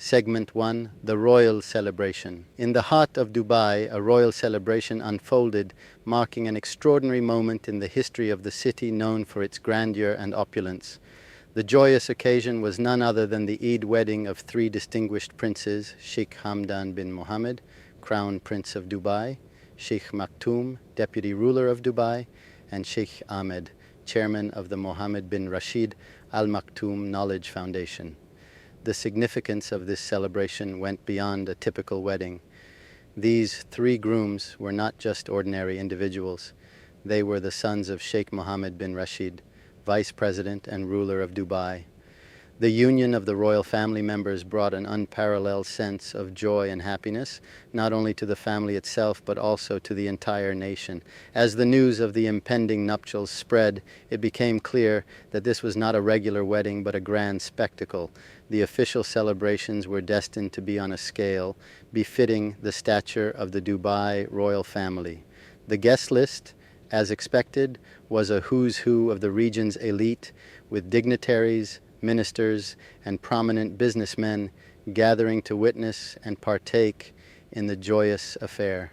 Segment 1, the Royal Celebration. In the heart of Dubai, a royal celebration unfolded, marking an extraordinary moment in the history of the city known for its grandeur and opulence. The joyous occasion was none other than the Eid wedding of three distinguished princes, Sheikh Hamdan bin Mohammed, Crown Prince of Dubai, Sheikh Maktoum, Deputy Ruler of Dubai, and Sheikh Ahmed, Chairman of the Mohammed bin Rashid Al Maktoum Knowledge Foundation. The significance of this celebration went beyond a typical wedding. These three grooms were not just ordinary individuals. They were the sons of Sheikh Mohammed bin Rashid, Vice President and ruler of Dubai. The union of the royal family members brought an unparalleled sense of joy and happiness, not only to the family itself, but also to the entire nation. As the news of the impending nuptials spread, it became clear that this was not a regular wedding, but a grand spectacle. The official celebrations were destined to be on a scale befitting the stature of the Dubai royal family. The guest list, as expected, was a who's who of the region's elite, with dignitaries, ministers, and prominent businessmen gathering to witness and partake in the joyous affair.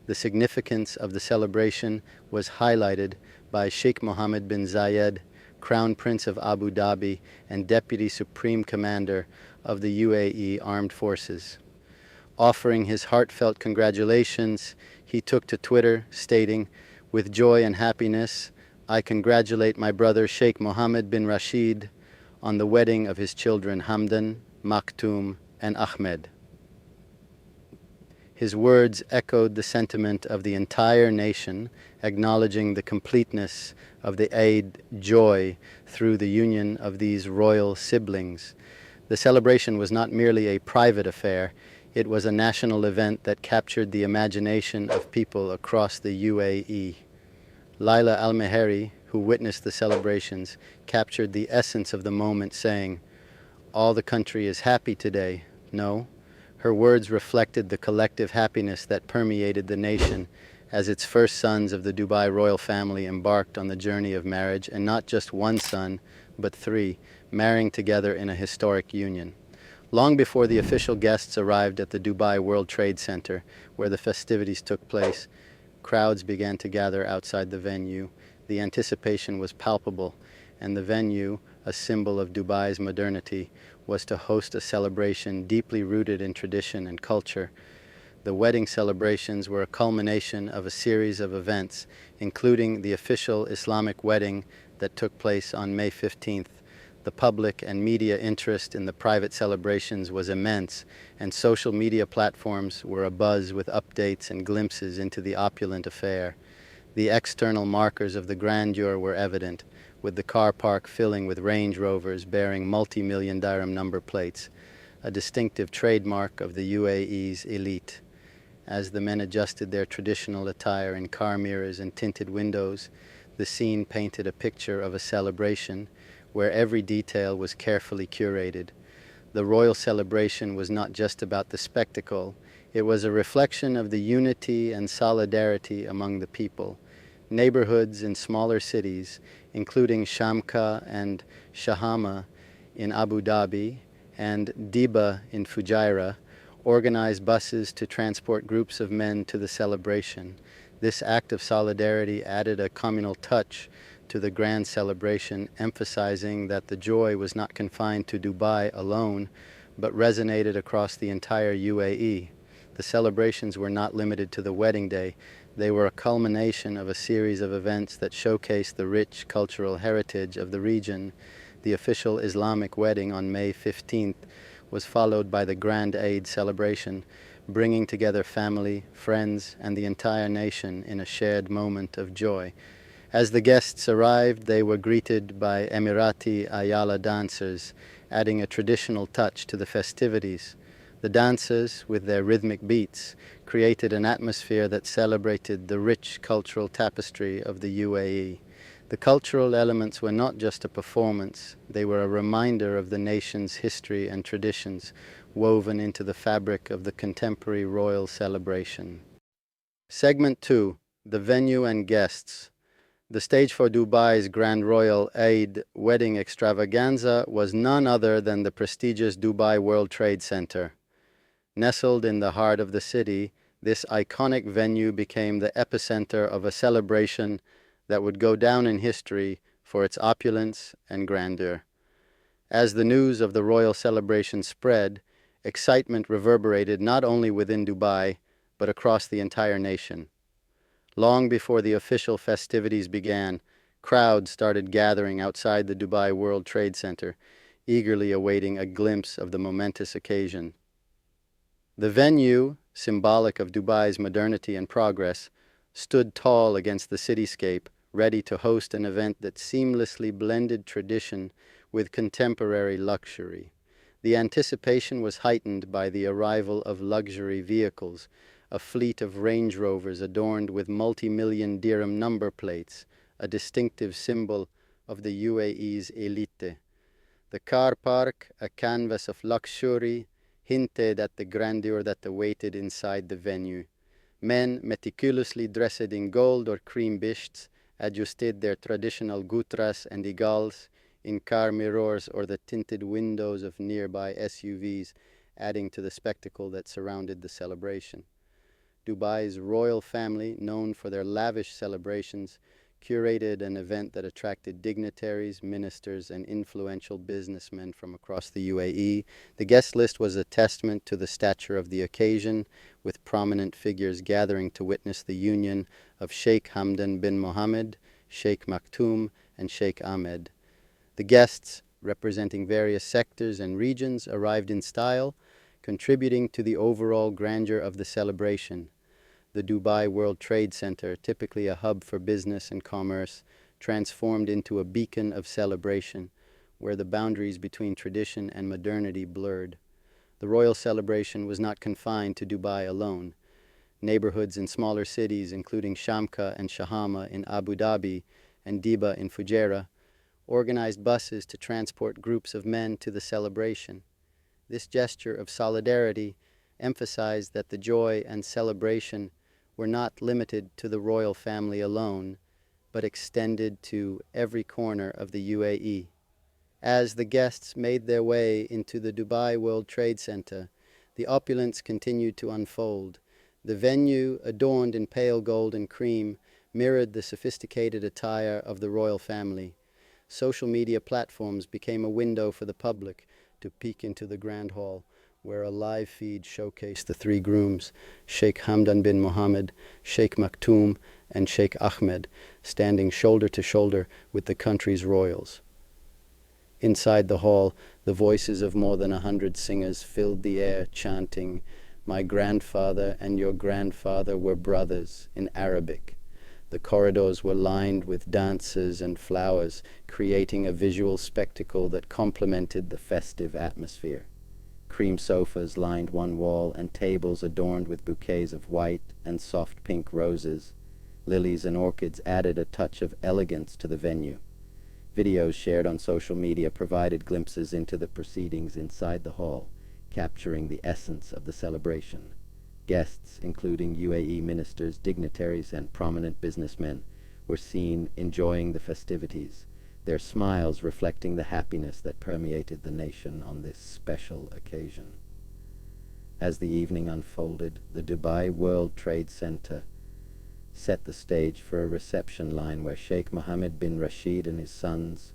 The significance of the celebration was highlighted by Sheikh Mohammed bin Zayed, Crown Prince of Abu Dhabi and Deputy Supreme Commander of the UAE Armed Forces. Offering his heartfelt congratulations, he took to Twitter, stating, "With joy and happiness, I congratulate my brother Sheikh Mohammed bin Rashid on the wedding of his children Hamdan, Maktoum, and Ahmed." His words echoed the sentiment of the entire nation, acknowledging the completeness of the Eid joy through the union of these royal siblings. The celebration was not merely a private affair, it was a national event that captured the imagination of people across the UAE. Laila Al-Meheri, who witnessed the celebrations, captured the essence of the moment, saying, "All the country is happy today." No, her words reflected the collective happiness that permeated the nation as its first sons of the Dubai royal family embarked on the journey of marriage, and not just one son, but three, marrying together in a historic union. Long before the official guests arrived at the Dubai World Trade Center, where the festivities took place, crowds began to gather outside the venue. The anticipation was palpable, and the venue, a symbol of Dubai's modernity, was to host a celebration deeply rooted in tradition and culture. The wedding celebrations were a culmination of a series of events, including the official Islamic wedding that took place on May 15th. The public and media interest in the private celebrations was immense, and social media platforms were abuzz with updates and glimpses into the opulent affair. The external markers of the grandeur were evident, with the car park filling with Range Rovers bearing multi-million dirham number plates, a distinctive trademark of the UAE's elite. As the men adjusted their traditional attire in car mirrors and tinted windows, the scene painted a picture of a celebration where every detail was carefully curated. The royal celebration was not just about the spectacle, it was a reflection of the unity and solidarity among the people. Neighborhoods in smaller cities, including Shamka and Shahama in Abu Dhabi and Diba in Fujairah, organized buses to transport groups of men to the celebration. This act of solidarity added a communal touch to the grand celebration, emphasizing that the joy was not confined to Dubai alone, but resonated across the entire UAE. The celebrations were not limited to the wedding day. They were a culmination of a series of events that showcased the rich cultural heritage of the region. The official Islamic wedding on May 15th was followed by the Grand Eid celebration, bringing together family, friends, and the entire nation in a shared moment of joy. As the guests arrived, they were greeted by Emirati Ayala dancers, adding a traditional touch to the festivities. The dancers, with their rhythmic beats, created an atmosphere that celebrated the rich cultural tapestry of the UAE. The cultural elements were not just a performance, they were a reminder of the nation's history and traditions, woven into the fabric of the contemporary royal celebration. Segment 2, the venue and guests. The stage for Dubai's Grand Royal Eid wedding extravaganza was none other than the prestigious Dubai World Trade Center. Nestled in the heart of the city, this iconic venue became the epicenter of a celebration that would go down in history for its opulence and grandeur. As the news of the royal celebration spread, excitement reverberated not only within Dubai, but across the entire nation. Long before the official festivities began, crowds started gathering outside the Dubai World Trade Center, eagerly awaiting a glimpse of the momentous occasion. The venue, symbolic of Dubai's modernity and progress, stood tall against the cityscape, ready to host an event that seamlessly blended tradition with contemporary luxury. The anticipation was heightened by the arrival of luxury vehicles, a fleet of Range Rovers adorned with multi-million dirham number plates, a distinctive symbol of the UAE's elite. The car park, a canvas of luxury, hinted at the grandeur that awaited inside the venue. Men, meticulously dressed in gold or cream bishts, adjusted their traditional gutras and igals in car mirrors or the tinted windows of nearby SUVs, adding to the spectacle that surrounded the celebration. Dubai's royal family, known for their lavish celebrations, curated an event that attracted dignitaries, ministers, and influential businessmen from across the UAE. The guest list was a testament to the stature of the occasion, with prominent figures gathering to witness the union of Sheikh Hamdan bin Mohammed, Sheikh Maktoum, and Sheikh Ahmed. The guests, representing various sectors and regions, arrived in style, contributing to the overall grandeur of the celebration. The Dubai World Trade Center, typically a hub for business and commerce, transformed into a beacon of celebration, where the boundaries between tradition and modernity blurred. The royal celebration was not confined to Dubai alone. Neighborhoods in smaller cities, including Shamka and Shahama in Abu Dhabi and Diba in Fujairah, organized buses to transport groups of men to the celebration. This gesture of solidarity emphasized that the joy and celebration were not limited to the royal family alone, but extended to every corner of the UAE. As the guests made their way into the Dubai World Trade Center, the opulence continued to unfold. The venue, adorned in pale gold and cream, mirrored the sophisticated attire of the royal family. Social media platforms became a window for the public to peek into the Grand Hall, where a live feed showcased the three grooms, Sheikh Hamdan bin Mohammed, Sheikh Maktoum, and Sheikh Ahmed, standing shoulder to shoulder with the country's royals. Inside the hall, the voices of more than 100 singers filled the air, chanting, "My grandfather and your grandfather were brothers," in Arabic. The corridors were lined with dancers and flowers, creating a visual spectacle that complemented the festive atmosphere. Cream sofas lined one wall, and tables adorned with bouquets of white and soft pink roses. Lilies and orchids added a touch of elegance to the venue. Videos shared on social media provided glimpses into the proceedings inside the hall, capturing the essence of the celebration. Guests, including UAE ministers, dignitaries, and prominent businessmen, were seen enjoying the festivities, their smiles reflecting the happiness that permeated the nation on this special occasion. As the evening unfolded, the Dubai World Trade Center set the stage for a reception line where Sheikh Mohammed bin Rashid and his sons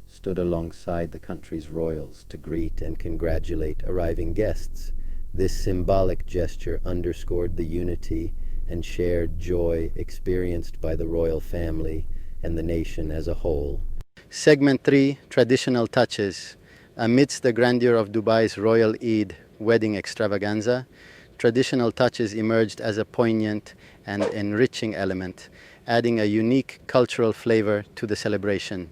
stood alongside the country's royals to greet and congratulate arriving guests. This symbolic gesture underscored the unity and shared joy experienced by the royal family and the nation as a whole. Segment 3, Traditional Touches. Amidst the grandeur of Dubai's Royal Eid wedding extravaganza, traditional touches emerged as a poignant and enriching element, adding a unique cultural flavor to the celebration.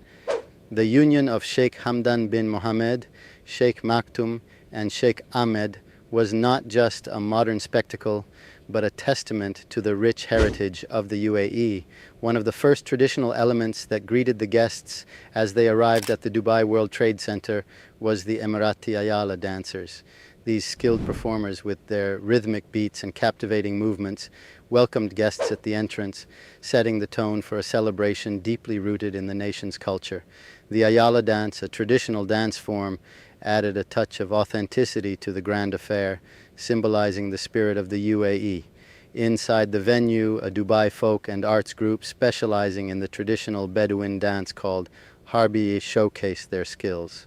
The union of Sheikh Hamdan bin Mohammed, Sheikh Maktoum, and Sheikh Ahmed was not just a modern spectacle, but a testament to the rich heritage of the UAE. One of the first traditional elements that greeted the guests as they arrived at the Dubai World Trade Center was the Emirati Ayala dancers. These skilled performers, with their rhythmic beats and captivating movements, welcomed guests at the entrance, setting the tone for a celebration deeply rooted in the nation's culture. The Ayala dance, a traditional dance form, added a touch of authenticity to the grand affair, symbolizing the spirit of the UAE. Inside the venue, a Dubai folk and arts group specializing in the traditional Bedouin dance called Harbi showcased their skills.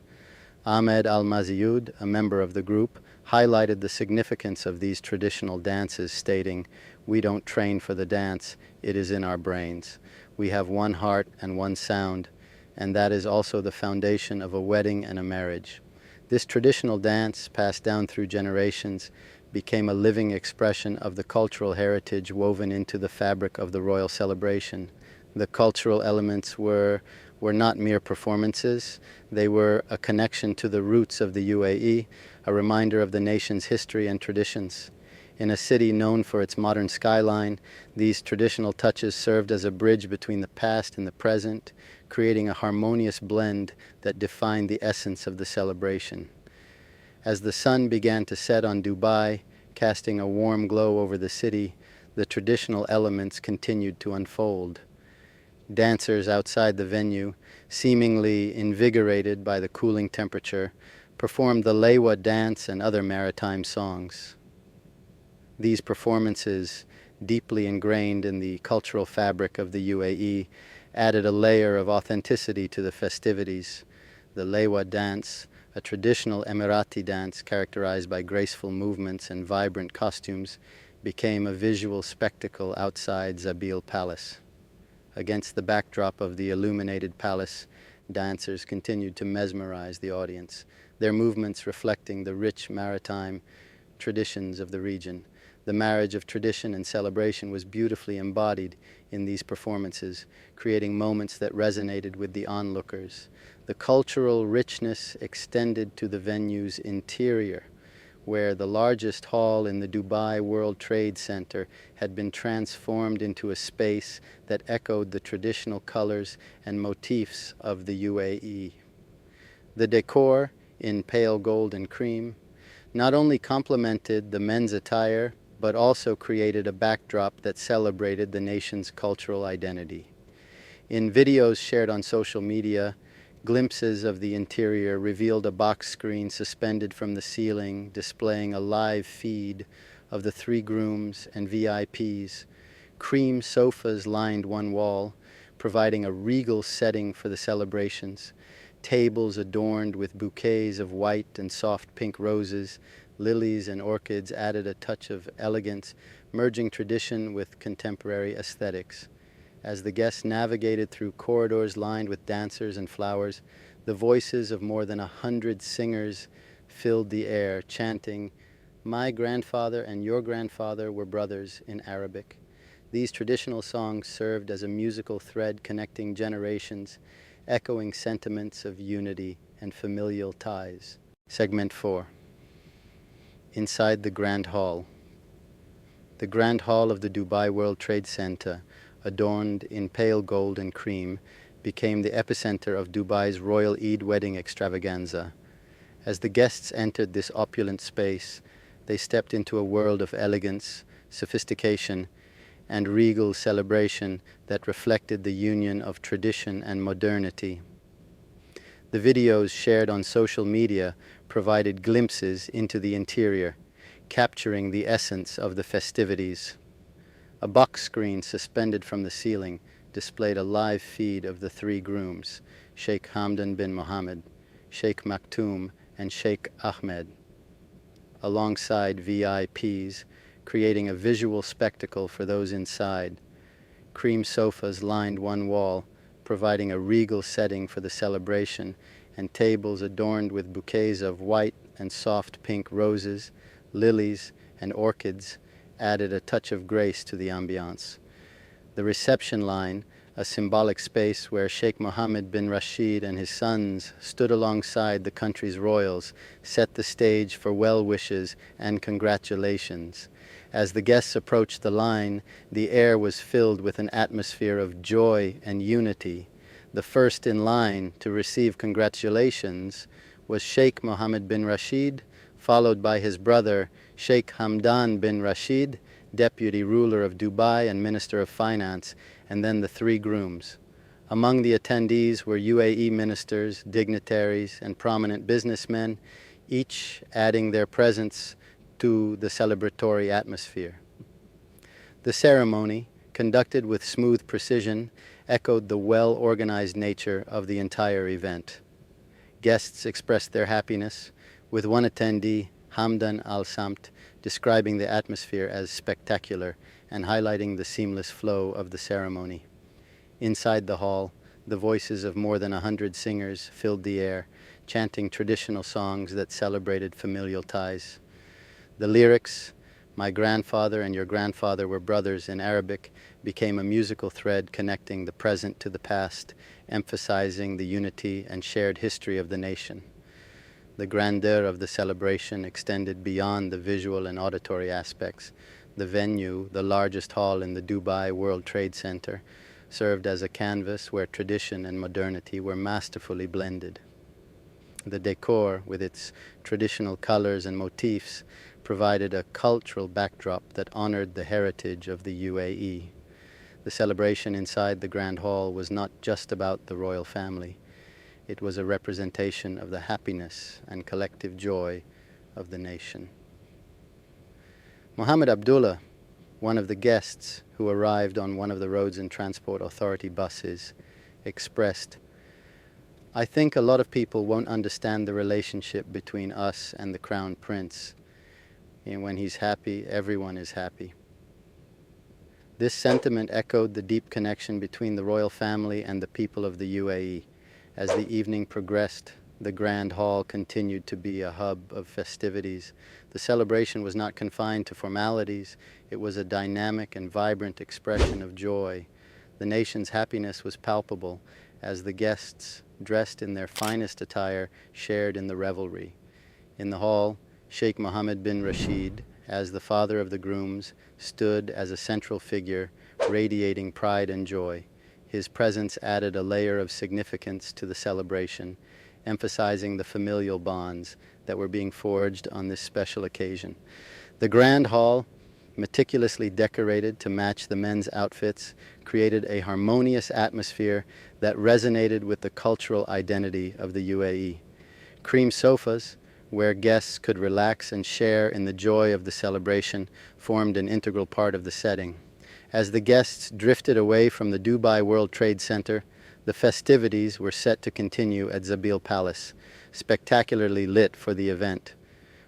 Ahmed Al-Maziyud, a member of the group, highlighted the significance of these traditional dances, stating, "We don't train for the dance, it is in our brains. We have one heart and one sound, and that is also the foundation of a wedding and a marriage." This traditional dance, passed down through generations, became a living expression of the cultural heritage woven into the fabric of the royal celebration. The cultural elements were not mere performances. They were a connection to the roots of the UAE, a reminder of the nation's history and traditions. In a city known for its modern skyline, these traditional touches served as a bridge between the past and the present, creating a harmonious blend that defined the essence of the celebration. As the sun began to set on Dubai, casting a warm glow over the city, the traditional elements continued to unfold. Dancers outside the venue, seemingly invigorated by the cooling temperature, performed the Lewa dance and other maritime songs. These performances, deeply ingrained in the cultural fabric of the UAE, added a layer of authenticity to the festivities. The Lewa dance, a traditional Emirati dance characterized by graceful movements and vibrant costumes, became a visual spectacle outside Zabil Palace. Against the backdrop of the illuminated palace, dancers continued to mesmerize the audience, their movements reflecting the rich maritime traditions of the region. The marriage of tradition and celebration was beautifully embodied in these performances, creating moments that resonated with the onlookers. The cultural richness extended to the venue's interior, where the largest hall in the Dubai World Trade Center had been transformed into a space that echoed the traditional colors and motifs of the UAE. The decor, in pale gold and cream, not only complemented the men's attire, but also created a backdrop that celebrated the nation's cultural identity. In videos shared on social media, glimpses of the interior revealed a box screen suspended from the ceiling, displaying a live feed of the three grooms and VIPs. Cream sofas lined one wall, providing a regal setting for the celebrations. Tables adorned with bouquets of white and soft pink roses, lilies and orchids added a touch of elegance, merging tradition with contemporary aesthetics. As the guests navigated through corridors lined with dancers and flowers, the voices of more than 100 singers filled the air, chanting, "My grandfather and your grandfather were brothers" in Arabic. These traditional songs served as a musical thread connecting generations, echoing sentiments of unity and familial ties. Segment 4. Inside the Grand Hall. The Grand Hall of the Dubai World Trade Center, adorned in pale gold and cream, became the epicenter of Dubai's royal Eid wedding extravaganza. As the guests entered this opulent space, they stepped into a world of elegance, sophistication, and regal celebration that reflected the union of tradition and modernity. The videos shared on social media provided glimpses into the interior, capturing the essence of the festivities. A box screen suspended from the ceiling displayed a live feed of the three grooms, Sheikh Hamdan bin Mohammed, Sheikh Maktoum, and Sheikh Ahmed, alongside VIPs, creating a visual spectacle for those inside. Cream sofas lined one wall, providing a regal setting for the celebration, and tables adorned with bouquets of white and soft pink roses, lilies, and orchids added a touch of grace to the ambiance. The reception line, a symbolic space where Sheikh Mohammed bin Rashid and his sons stood alongside the country's royals, set the stage for well wishes and congratulations. As the guests approached the line, the air was filled with an atmosphere of joy and unity. The first in line to receive congratulations was Sheikh Mohammed bin Rashid, followed by his brother Sheikh Hamdan bin Rashid, deputy ruler of Dubai and minister of finance, and then the three grooms. Among the attendees were UAE ministers, dignitaries, and prominent businessmen, each adding their presence to the celebratory atmosphere. The ceremony, conducted with smooth precision, echoed the well-organized nature of the entire event. Guests expressed their happiness, with one attendee, Hamdan al-Samt, describing the atmosphere as spectacular and highlighting the seamless flow of the ceremony. Inside the hall, the voices of more than 100 singers filled the air, chanting traditional songs that celebrated familial ties. The lyrics, "My grandfather and your grandfather were brothers" in Arabic, became a musical thread connecting the present to the past, emphasizing the unity and shared history of the nation. The grandeur of the celebration extended beyond the visual and auditory aspects. The venue, the largest hall in the Dubai World Trade Center, served as a canvas where tradition and modernity were masterfully blended. The decor, with its traditional colors and motifs, provided a cultural backdrop that honored the heritage of the UAE. The celebration inside the Grand Hall was not just about the royal family. It was a representation of the happiness and collective joy of the nation. Mohammed Abdullah, one of the guests who arrived on one of the Roads and Transport Authority buses, expressed, "I think a lot of people won't understand the relationship between us and the Crown Prince. And when he's happy, everyone is happy." This sentiment echoed the deep connection between the royal family and the people of the UAE. As the evening progressed, the Grand Hall continued to be a hub of festivities. The celebration was not confined to formalities. It was a dynamic and vibrant expression of joy. The nation's happiness was palpable as the guests, dressed in their finest attire, shared in the revelry. In the hall, Sheikh Mohammed bin Rashid, as the father of the grooms, stood as a central figure, radiating pride and joy. His presence added a layer of significance to the celebration, emphasizing the familial bonds that were being forged on this special occasion. The Grand Hall, meticulously decorated to match the men's outfits, created a harmonious atmosphere that resonated with the cultural identity of the UAE. Cream sofas, where guests could relax and share in the joy of the celebration, formed an integral part of the setting. As the guests drifted away from the Dubai World Trade Center, the festivities were set to continue at Zabil Palace, spectacularly lit for the event.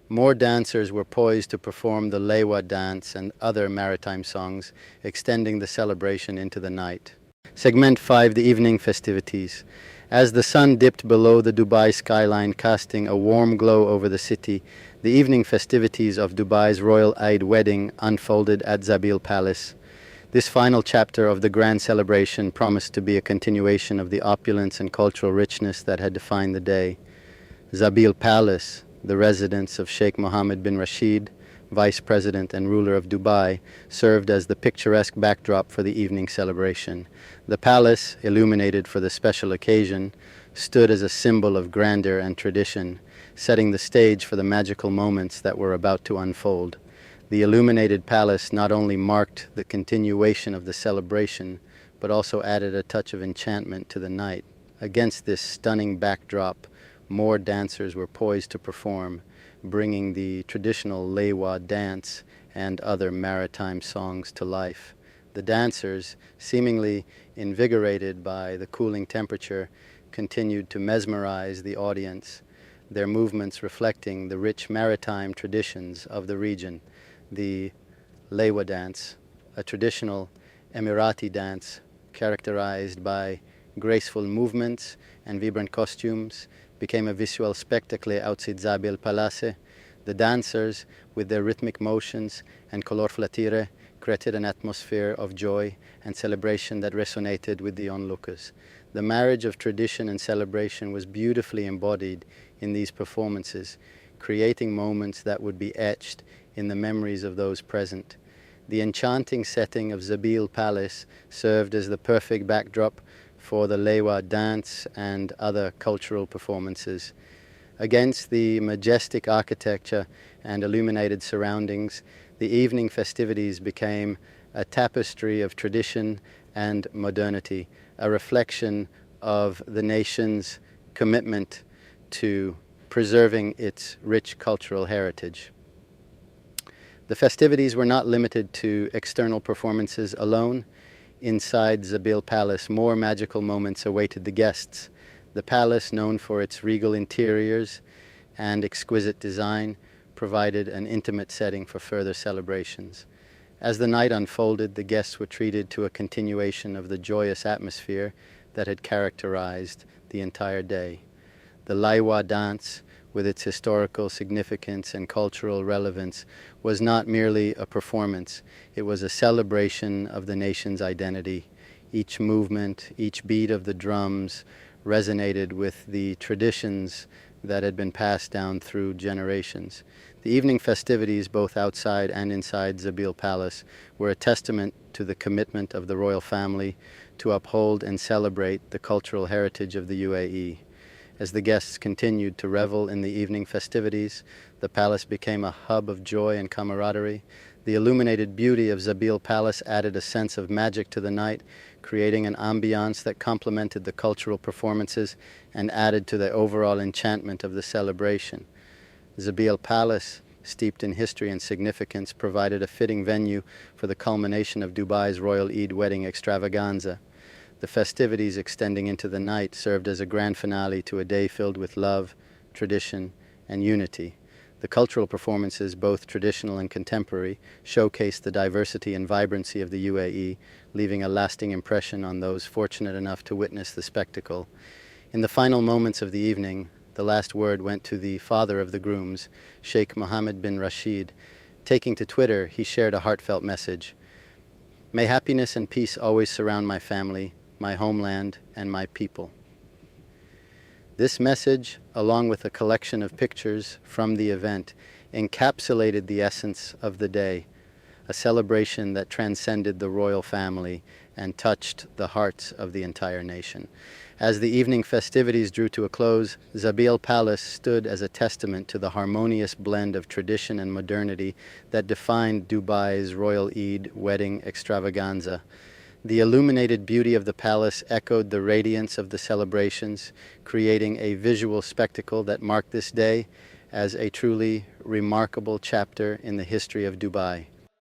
More dancers were poised to perform the Lewa dance and other maritime songs, extending the celebration into the night. Segment 5, the evening festivities. As the sun dipped below the Dubai skyline, casting a warm glow over the city, the evening festivities of Dubai's Royal Eid wedding unfolded at Zabil Palace. This final chapter of the grand celebration promised to be a continuation of the opulence and cultural richness that had defined the day. Zabil Palace, the residence of Sheikh Mohammed bin Rashid, Vice President and ruler of Dubai, served as the picturesque backdrop for the evening celebration. The palace, illuminated for the special occasion, stood as a symbol of grandeur and tradition, setting the stage for the magical moments that were about to unfold. The illuminated palace not only marked the continuation of the celebration, but also added a touch of enchantment to the night. Against this stunning backdrop, more dancers were poised to perform, bringing the traditional Lewa dance and other maritime songs to life. The dancers, seemingly invigorated by the cooling temperature, continued to mesmerize the audience, their movements reflecting the rich maritime traditions of the region. The Lewa dance, a traditional Emirati dance characterized by graceful movements and vibrant costumes, became a visual spectacle outside Zabil Palace. The dancers, with their rhythmic motions and colorful attire, created an atmosphere of joy and celebration that resonated with the onlookers. The marriage of tradition and celebration was beautifully embodied in these performances, creating moments that would be etched in the memories of those present. The enchanting setting of Zabil Palace served as the perfect backdrop for the Lewa dance and other cultural performances. Against the majestic architecture and illuminated surroundings, the evening festivities became a tapestry of tradition and modernity, a reflection of the nation's commitment to preserving its rich cultural heritage. The festivities were not limited to external performances alone. Inside Zabil Palace, more magical moments awaited the guests. The palace, known for its regal interiors and exquisite design, provided an intimate setting for further celebrations. As the night unfolded, the guests were treated to a continuation of the joyous atmosphere that had characterized the entire day. The Laiwa dance, with its historical significance and cultural relevance, was not merely a performance. It was a celebration of the nation's identity. Each movement, each beat of the drums resonated with the traditions that had been passed down through generations. The evening festivities, both outside and inside Zabil Palace, were a testament to the commitment of the royal family to uphold and celebrate the cultural heritage of the UAE. As the guests continued to revel in the evening festivities, the palace became a hub of joy and camaraderie. The illuminated beauty of Zabil Palace added a sense of magic to the night, creating an ambiance that complemented the cultural performances and added to the overall enchantment of the celebration. Zabil Palace, steeped in history and significance, provided a fitting venue for the culmination of Dubai's Royal Eid wedding extravaganza. The festivities extending into the night served as a grand finale to a day filled with love, tradition, and unity. The cultural performances, both traditional and contemporary, showcased the diversity and vibrancy of the UAE, leaving a lasting impression on those fortunate enough to witness the spectacle. In the final moments of the evening, the last word went to the father of the grooms, Sheikh Mohammed bin Rashid. Taking to Twitter, he shared a heartfelt message. "May happiness and peace always surround my family, my homeland, and my people." This message, along with a collection of pictures from the event, encapsulated the essence of the day, a celebration that transcended the royal family and touched the hearts of the entire nation. As the evening festivities drew to a close, Zabil Palace stood as a testament to the harmonious blend of tradition and modernity that defined Dubai's Royal Eid wedding extravaganza. The illuminated beauty of the palace echoed the radiance of the celebrations, creating a visual spectacle that marked this day as a truly remarkable chapter in the history of Dubai.